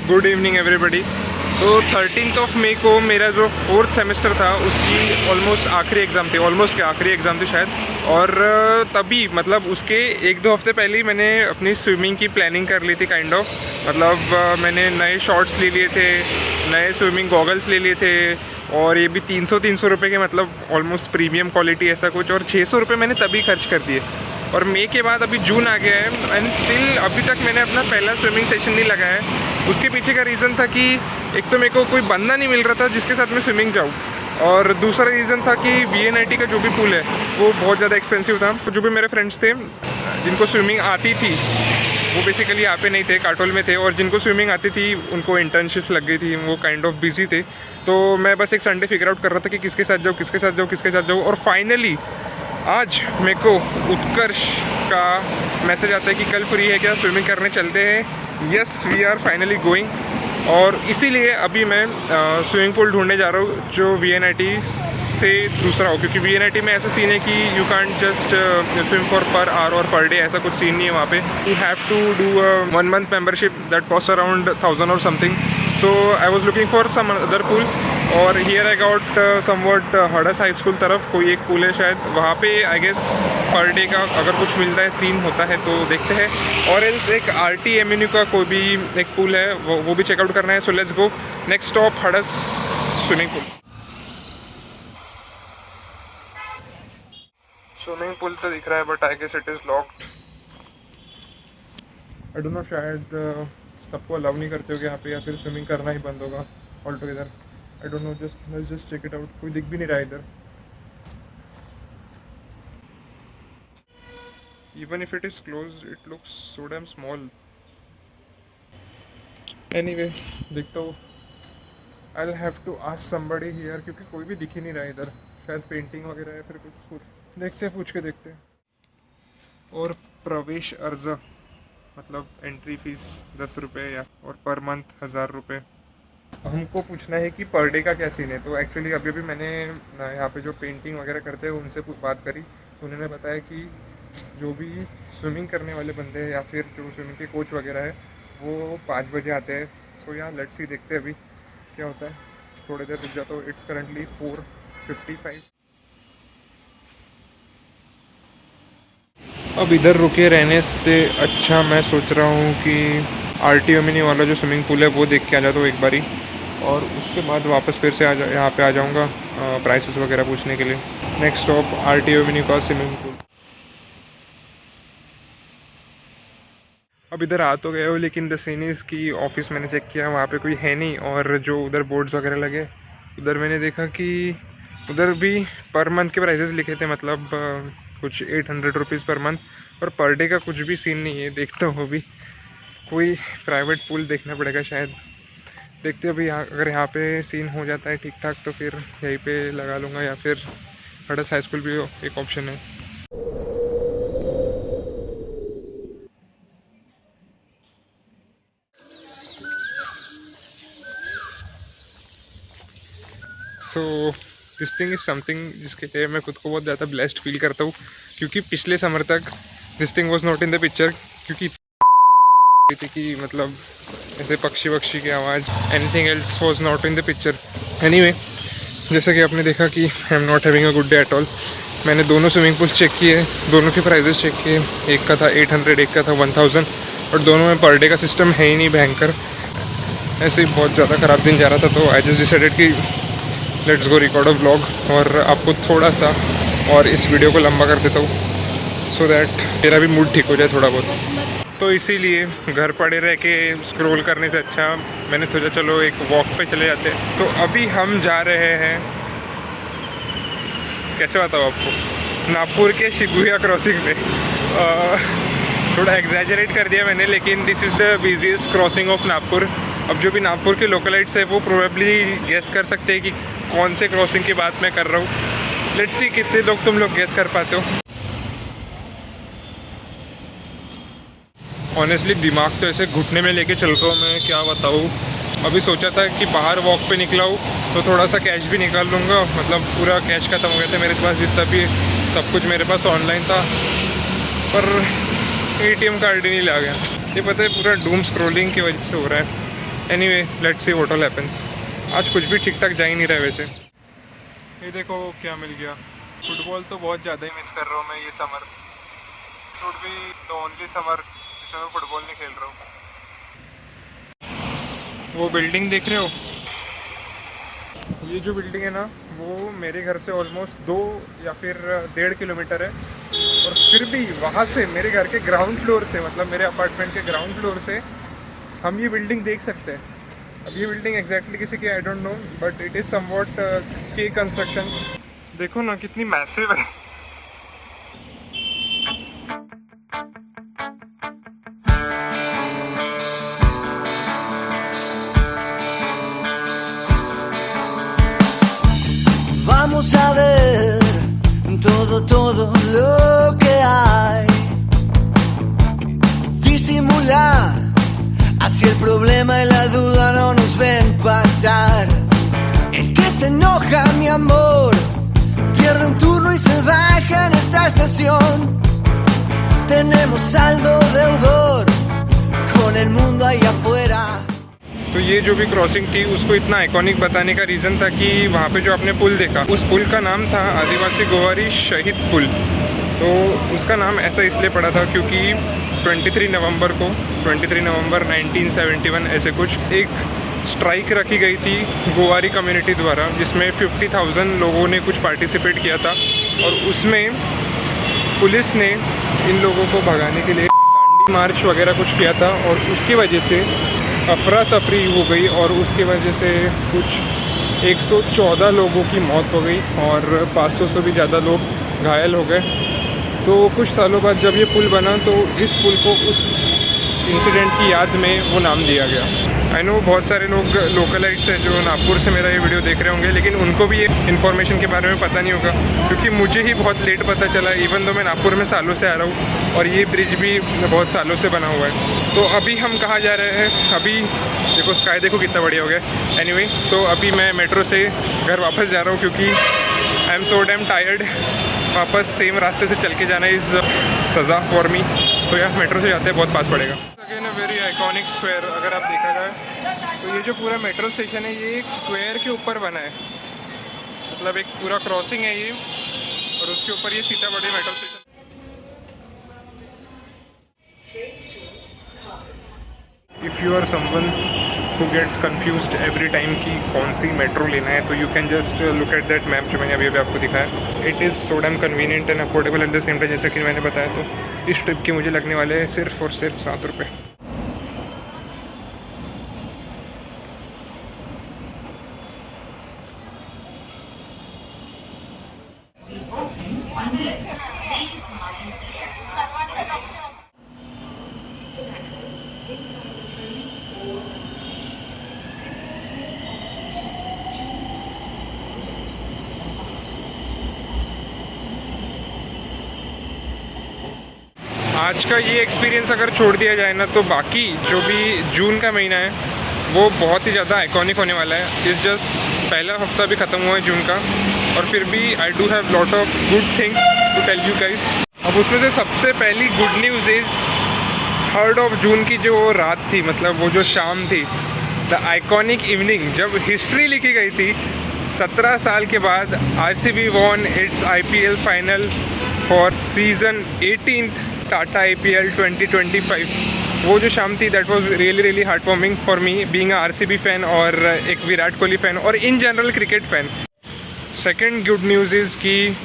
Good evening everybody. तो 13 मई को मेरा जो 4th सेमेस्टर था उसकी ऑलमोस्ट आखिरी एग्ज़ाम थी, ऑलमोस्ट क्या आखिरी एग्ज़ाम थी शायद। और तभी मतलब उसके 1-2 हफ्ते पहले ही मैंने अपनी स्विमिंग की प्लानिंग कर ली थी काइंड ऑफ। मतलब मैंने नए शॉर्ट्स ले लिए थे, नए स्विमिंग गॉगल्स ले लिए थे, और ये भी 300 रुपये के, मतलब ऑलमोस्ट प्रीमियम क्वालिटी ऐसा कुछ। और 600 रुपये मैंने तभी खर्च कर दिए। और मई के बाद अभी जून आ गया है एंड स्टिल अभी तक मैंने अपना पहला स्विमिंग सेशन नहीं लगाया है। उसके पीछे का रीज़न था कि एक तो मेरे को कोई बंदा नहीं मिल रहा था जिसके साथ मैं स्विमिंग जाऊँ, और दूसरा रीज़न था कि VNIT का जो भी पूल है वो बहुत ज़्यादा एक्सपेंसिव था। जो भी मेरे फ्रेंड्स थे जिनको स्विमिंग आती थी वो बेसिकली यहाँ पे नहीं थे, काटोल में थे, और जिनको स्विमिंग आती थी उनको इंटर्नशिप लग गई थी, वो काइंड ऑफ बिजी थे। तो मैं बस एक संडे फिगर आउट कर रहा था कि किसके साथ जाऊँ, किसके साथ जाऊँ, किसके साथ जाऊँ। और फाइनली आज मेरे को उत्कर्ष का मैसेज आता है कि कल फ्री है क्या, स्विमिंग करने चलते हैं। Yes, we are finally going. और इसीलिए अभी मैं स्विमिंग पूल ढूंढने जा रहा हूँ जो VNIT से दूसरा हो, क्योंकि VNIT में ऐसा सीन है कि you can't just swim for per hour और पर डे, ऐसा कुछ सीन नहीं है वहाँ पे। You have to do 1 month membership that cost around 1000 और something. So I was looking for some other pool, और हियर आई गॉट समवट हडस हाई स्कूल तरफ कोई एक पूल है शायद, वहाँ पे आई गेस पर डे का अगर कुछ मिलता है, सीन होता है तो देखते हैं। और एल्स एक RTMNU का कोई भी एक पूल है, वो भी चेकआउट करना है। So let's go. Next stop हडस स्विमिंग पूल। स्विमिंग पूल तो दिख रहा है but I guess it is locked. I don't know, शायद सबको अलाउ नहीं करते हो कि यहाँ पे, या फिर स्विमिंग करना ही बंद होगा all together. I don't know, just check it out. कोई दिख भी नहीं रहा इधर। Even if it is close it looks so damn small. Anyway, देखता हूँ। I will have to ask somebody here, क्योंकि कोई भी दिख ही नहीं रहा इधर। शायद पेंटिंग वगैरह है फिर कुछ देखते हैं, पूछ के देखते हैं। और प्रवेश अर्ज, मतलब एंट्री फीस 10 रुपये या और पर मंथ 1000 रुपये। हमको पूछना है कि पर डे का क्या सीन है। तो एक्चुअली अभी अभी मैंने यहाँ पे जो पेंटिंग वगैरह करते हैं उनसे कुछ बात करी, तो उन्होंने बताया कि जो भी स्विमिंग करने वाले बंदे हैं या फिर जो स्विमिंग के कोच वगैरह है वो 5 बजे आते हैं। सो यहाँ लेट्स सी, देखते हैं अभी क्या होता है। थोड़ी देर रुक जाता हूँ। It's currently 4:55। अब इधर रुके रहने से अच्छा मैं सोच रहा हूँ कि RTMNU वाला जो स्विमिंग पूल है वो देख के आ जाता हूँ एक बारी, और उसके बाद वापस फिर से यहाँ पे आ जाऊँगा प्राइसेस वगैरह पूछने के लिए। नेक्स्ट स्टॉप RTMNU का स्विमिंग पूल। अब इधर आ तो गए हो, लेकिन द सीनीज की ऑफिस मैंने चेक किया, वहाँ पे कोई है नहीं। और जो उधर बोर्ड्स वगैरह लगे उधर मैंने देखा कि उधर भी पर मंथ के प्राइसेस लिखे थे, मतलब कुछ 800 rupees per month, per day का कुछ भी सीन नहीं है। देखता हूँ अभी कोई प्राइवेट पूल देखना पड़ेगा शायद। देखते अभी अगर यहाँ पे सीन हो जाता है ठीक ठाक तो फिर यहीं पे लगा लूँगा, या फिर हडस हाई स्कूल भी एक ऑप्शन है। So this thing is something जिसके लिए मैं खुद को बहुत ज़्यादा ब्लेस्ड फील करता हूँ, क्योंकि पिछले समर तक this thing was not in the picture, क्योंकि थी कि मतलब ऐसे पक्षी वक्षी की आवाज़, anything else was not in the picture. Anyway, जैसा कि आपने देखा कि I am not having a good day at all. मैंने दोनों स्विमिंग पूल्स चेक किए, दोनों के प्राइजेस चेक किए। एक का था 800, एक का था 1000, और दोनों में पर डे का सिस्टम है ही नहीं भयंकर। ऐसे ही बहुत ज़्यादा ख़राब दिन जा रहा था, तो आई जस्ट डिसाइडेड कि let's go record a vlog, और आपको थोड़ा सा और इस वीडियो को लंबा कर देता हूँ सो दैट मेरा भी मूड ठीक हो जाए थोड़ा बहुत। तो इसीलिए घर पड़े रह के स्क्रॉल करने से अच्छा मैंने सोचा चलो एक वॉक पे चले जाते हैं। तो अभी हम जा रहे हैं, कैसे बताऊँ आपको, नागपुर के शिबुया क्रॉसिंग पे। थोड़ा एग्जैजरेट कर दिया मैंने, लेकिन this is the busiest crossing of Nagpur. अब जो भी नागपुर के लोकलाइट्स है वो प्रोबेबली गेस कर सकते हैं कि कौन से क्रॉसिंग की बात मैं कर रहा हूँ। लेट्स सी कितने लोग तुम लोग गेस कर पाते हो। ऑनेस्टली दिमाग तो ऐसे घुटने में लेके चल रहा हूँ मैं, क्या बताऊँ। अभी सोचा था कि बाहर वॉक पे निकला हूँ तो थोड़ा सा कैश भी निकाल लूँगा, मतलब पूरा कैश ख़त्म हो गया था मेरे पास, जितना भी सब कुछ मेरे पास ऑनलाइन था, पर ATM कार्ड ही नहीं ला गया। ये पता है पूरा डूम स्क्रॉलिंग की वजह से हो रहा है। Anyway let's see what all happens. आज कुछ भी ठीक ठाक जा ही नहीं रहा है वैसे। ये देखो क्या मिल गया। फुटबॉल तो बहुत ज़्यादा ही मिस कर रहा हूँ मैं ये summer. Should be the only summer जिसमें मैं फुटबॉल नहीं खेल रहा हूँ। वो बिल्डिंग देख रहे हो, ये जो बिल्डिंग है ना, वो मेरे घर से ऑलमोस्ट 2 या फिर 1.5 किलोमीटर है। और फिर भी वहाँ से मेरे घर के ग्राउंड फ्लोर से, मतलब मेरे अपार्टमेंट के ग्राउंड फ्लोर से हम ये बिल्डिंग देख सकते हैं। अब ये बिल्डिंग एग्जैक्टली किसी की आई don't no, but it is somewhat के कंस्ट्रक्शंस। देखो ना कितनी मैसिव है। Vamos a ver todo lo que hay. Disimular, así el problema y la duda no nos ven pasar. El que se enoja, mi amor, pierde un turno y se baja en esta estación. Tenemos saldo deudor con el mundo ahí afuera. तो ये जो भी crossing थी उसको इतना iconic बताने का reason था कि वहाँ पे जो आपने पुल देखा, उस पुल का नाम था आदिवासी गोवारी शहीद पुल। तो उसका नाम ऐसा इसलिए पड़ा था क्योंकि 23 नवंबर 1971 ऐसे कुछ एक स्ट्राइक रखी गई थी गोवारी कम्युनिटी द्वारा, जिसमें 50,000 लोगों ने कुछ पार्टिसिपेट किया था। और उसमें पुलिस ने इन लोगों को भगाने के लिए दांडी मार्च वगैरह कुछ किया था, और उसकी वजह से अफरा तफरी हो गई और उसकी वजह से कुछ 114 लोगों की मौत हो गई और 500 से भी ज़्यादा लोग घायल हो गए। तो कुछ सालों बाद जब ये पुल बना तो इस पुल को उस इंसिडेंट की याद में वो नाम दिया गया। आई नो बहुत सारे लोग लोकलाइट्स हैं जो नागपुर से मेरा ये वीडियो देख रहे होंगे, लेकिन उनको भी ये इन्फॉर्मेशन के बारे में पता नहीं होगा, क्योंकि मुझे ही बहुत लेट पता चला, इवन दो मैं नागपुर में सालों से आ रहा हूँ और ये ब्रिज भी बहुत सालों से बना हुआ है। तो अभी हम कहाँ जा रहे हैं? अभी देखो स्काई देखो कितना बढ़िया हो गया। एनीवे, तो अभी मैं मेट्रो से घर वापस जा रहा हूँ क्योंकि I am so damn tired. वापस सेम रास्ते से चल के जाना इज़ सज़ा फॉर मी। तो यार मेट्रो से जाते हैं, बहुत पास पड़ेगा। Again a very iconic square. अगर आप देखा जाए तो ये जो पूरा मेट्रो स्टेशन है ये एक स्क्वायर के ऊपर बना है, मतलब एक पूरा क्रॉसिंग है ये, और उसके ऊपर ये Sitamarhi metro station. If you are someone who gets confused every time कि कौन सी मेट्रो लेना है, तो you can just look at that map जो मैंने अभी आपको दिखाया। It is so damn convenient and affordable at the same time. जैसा कि मैंने बताया, तो इस ट्रिप के मुझे लगने वाले हैं सिर्फ और सिर्फ 7 रुपये। आज का ये एक्सपीरियंस अगर छोड़ दिया जाए ना, तो बाकी जो भी जून का महीना है वो बहुत ही ज़्यादा आइकॉनिक होने वाला है। इस जस्ट पहला हफ्ता भी ख़त्म हुआ है जून का, और फिर भी I do have lot of good things to tell you guys. अब उसमें से सबसे पहली गुड न्यूज़ इज़ 3 जून की जो रात थी, मतलब वो जो शाम थी, द आइकॉनिक इवनिंग, जब हिस्ट्री लिखी गई थी। 17 साल के बाद RCB von it's IPL final for season 18th Tata IPL 2025। वो जो शाम थी that was really heart warming for me, being a RCB fan और एक विराट कोहली फ़ैन और in general cricket fan. Second good news is कि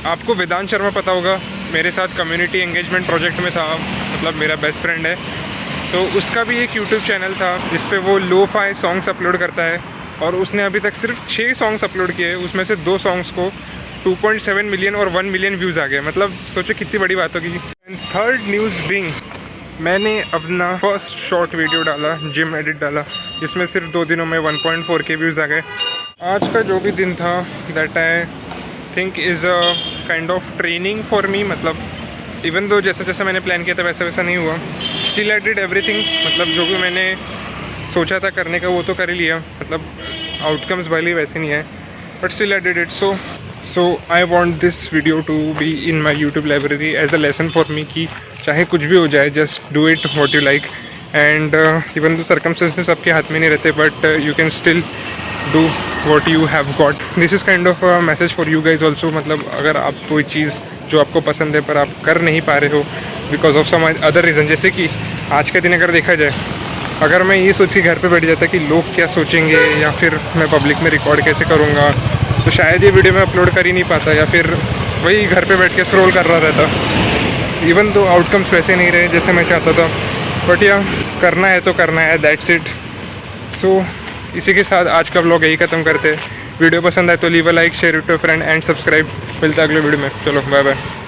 आपको वेदांत शर्मा पता होगा, मेरे साथ कम्युनिटी एंगेजमेंट प्रोजेक्ट में था, मतलब मेरा बेस्ट फ्रेंड है। तो उसका भी एक यूट्यूब चैनल था जिस पे वो लो-फाई सॉन्ग्स अपलोड करता है, और उसने अभी तक सिर्फ 6 सॉन्ग्स अपलोड किए हैं। उसमें से 2 सॉन्ग्स को 2.7 मिलियन और 1 मिलियन व्यूज़ आ गए, मतलब सोचो कितनी बड़ी बात होगी। एंड थर्ड न्यूज़ बीइंग, मैंने अपना फर्स्ट शॉर्ट वीडियो डाला, जिम एडिट डाला, जिसमें सिर्फ 2 दिनों में 1.4K व्यूज़ आ गए। आज का जो भी दिन था that I think is a kind of training for me, मतलब इवन दो जैसा जैसा मैंने प्लान किया था वैसा वैसा नहीं हुआ, स्टिल आई डिड एवरीथिंग। मतलब जो भी मैंने सोचा था करने का वो तो कर ही लिया, मतलब आउटकम्स भले वैसे नहीं है, but still I did it. So I want this video to be in my YouTube library as a lesson for me कि चाहे कुछ भी हो जाए, just do it what you like and even though circumstances आपके हाथ में नहीं रहते, but you can still do what you have got. This is kind of a message for you guys also. मतलब अगर आप कोई चीज़ जो आपको पसंद है पर आप कर नहीं पा रहे हो because of some other reason, जैसे कि आज के दिन अगर देखा जाए, अगर मैं ये सोच के घर पे बैठ जाता कि लोग क्या सोचेंगे या फिर मैं पब्लिक में रिकॉर्ड कैसे करूँगा, तो शायद ये वीडियो मैं अपलोड कर ही नहीं पाता, या फिर वही घर पे बैठ के स्क्रॉल कर रहा रहता. इवन दो आउटकम्स वैसे नहीं रहे जैसे मैं चाहता था, बट या करना है तो करना है, दैट्स इट. सो इसी के साथ आज का व्लॉग यही ख़त्म करते हैं. वीडियो पसंद आए तो leave a like, share it to friend and subscribe. मिलता है अगले वीडियो में. चलो बाय बाय.